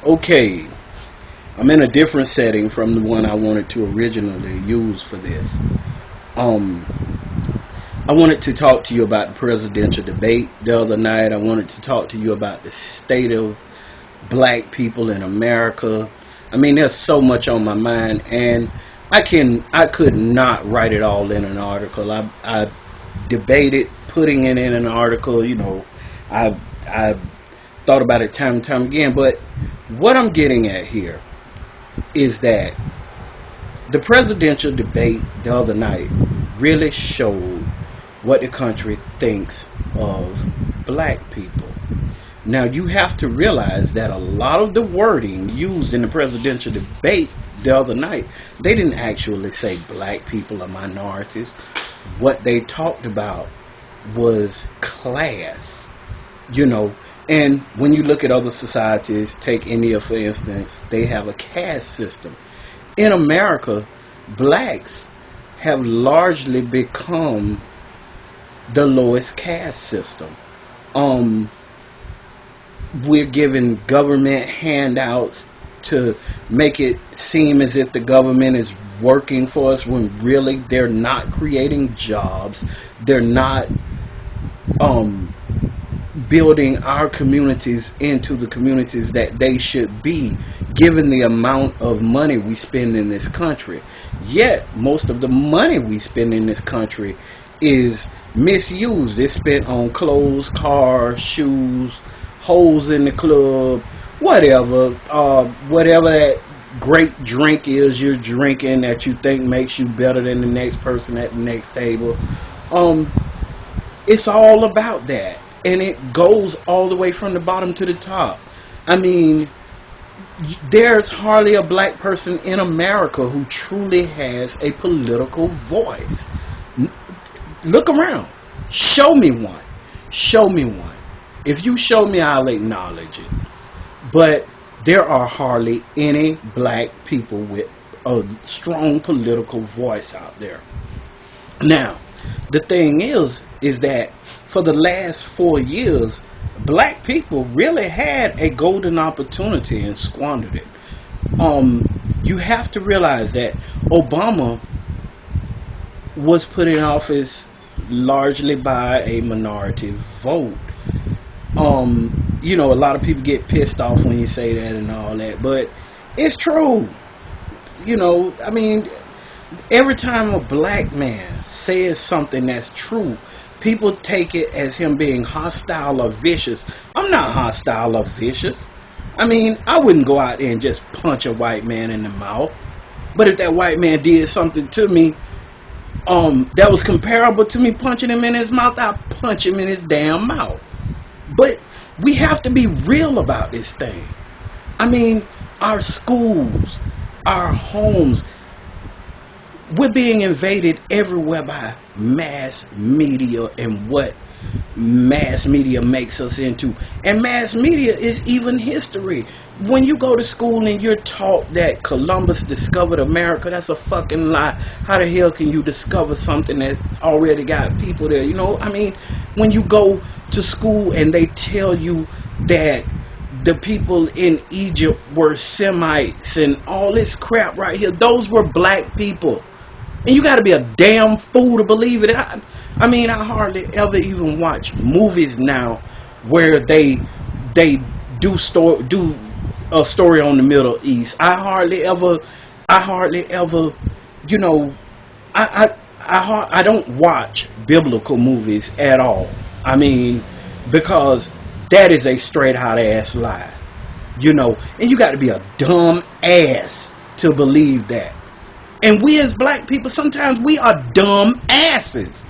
Okay, I'm in a different setting from the one I wanted to originally use for this. Um, I wanted to talk to you about the presidential debate the other night. I wanted to talk to you about the state of black people in America. I mean, there's so much on my mind, and I could not write it all in an article. I debated putting it in an article. I thought about it time and time again. But what I'm getting at here is that the presidential debate the other night really showed what the country thinks of black people. Now, you have to realize that a lot of the wording used in the presidential debate the other night, they didn't actually say black people are minorities. What they talked about was class, And when you look at other societies, take India for instance, they have a caste system. In America, blacks have largely become the lowest caste system. We're given government handouts to make it seem as if the government is working for us when really they're not creating jobs. They're not building our communities into the communities that they should be, given the amount of money we spend in this country. Yet, most of the money we spend in this country is misused. It's spent on clothes, cars, shoes, holes in the club, whatever that great drink is you're drinking that you think makes you better than the next person at the next table. It's all about that. And it goes all the way from the bottom to the top. I mean, there's hardly a black person in America who truly has a political voice. Look around. Show me one. Show me one. If you show me, I'll acknowledge it. But there are hardly any black people with a strong political voice out there. Now, the thing is that for the last 4 years, black people really had a golden opportunity and squandered it. You have to realize that Obama was put in office largely by a minority vote. A lot of people get pissed off when you say that and all that, but it's true. I mean, every time a black man says something that's true, people take it as him being hostile or vicious. I'm not hostile or vicious. I mean, I wouldn't go out there and just punch a white man in the mouth. But if that white man did something to me that was comparable to me punching him in his mouth, I'd punch him in his damn mouth. But we have to be real about this thing. I mean, our schools, our homes, we're being invaded everywhere by mass media and what mass media makes us into. And mass media is even history. When you go to school and you're taught that Columbus discovered America, that's a fucking lie. How the hell can you discover something that already got people there? I mean, when you go to school and they tell you that the people in Egypt were Semites and all this crap right here, those were black people. And you got to be a damn fool to believe it. I mean, I hardly ever even watch movies now where they do a story on the Middle East. I hardly ever, I don't watch biblical movies at all. I mean, because that is a straight hot ass lie, and you got to be a dumb ass to believe that. And we as black people, sometimes we are dumb asses.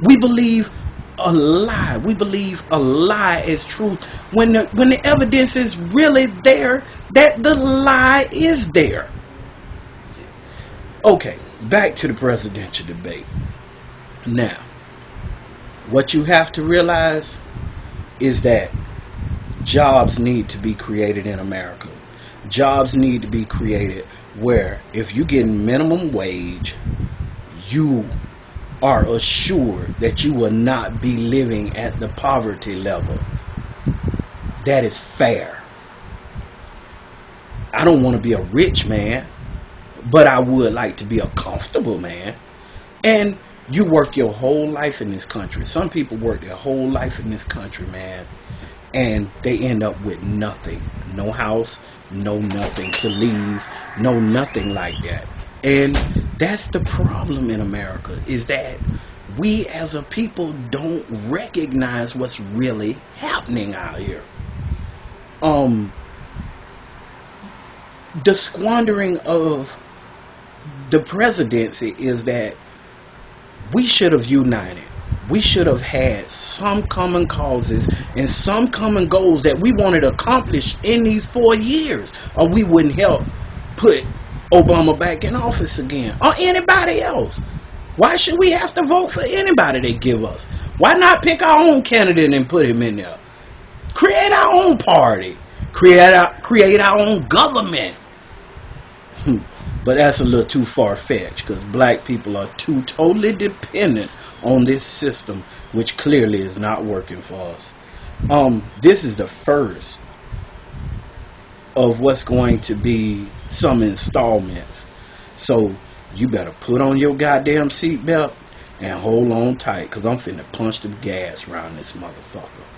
We believe a lie. We believe a lie is truth when the evidence is really there that the lie is there. Okay, back to the presidential debate. Now, what you have to realize is that jobs need to be created in America. Jobs need to be created where if you get minimum wage, you are assured that you will not be living at the poverty level. That is fair. I don't want to be a rich man, but I would like to be a comfortable man. And you work your whole life in this country. Some people work their whole life in this country, man, and they end up with nothing. No house, no nothing to leave, no nothing like that. And that's the problem in America, is that we as a people don't recognize what's really happening out here. The squandering of the presidency is that we should have united. We should have had some common causes and some common goals that we wanted accomplished in these 4 years, or we wouldn't help put Obama back in office again, or anybody else. Why should we have to vote for anybody they give us? Why not pick our own candidate and put him in there? Create our own party. Create our own government. But that's a little too far-fetched, because black people are too totally dependent on this system, which clearly is not working for us. This is the first of what's going to be some installments. So you better put on your goddamn seatbelt and hold on tight, because I'm finna punch the gas around this motherfucker.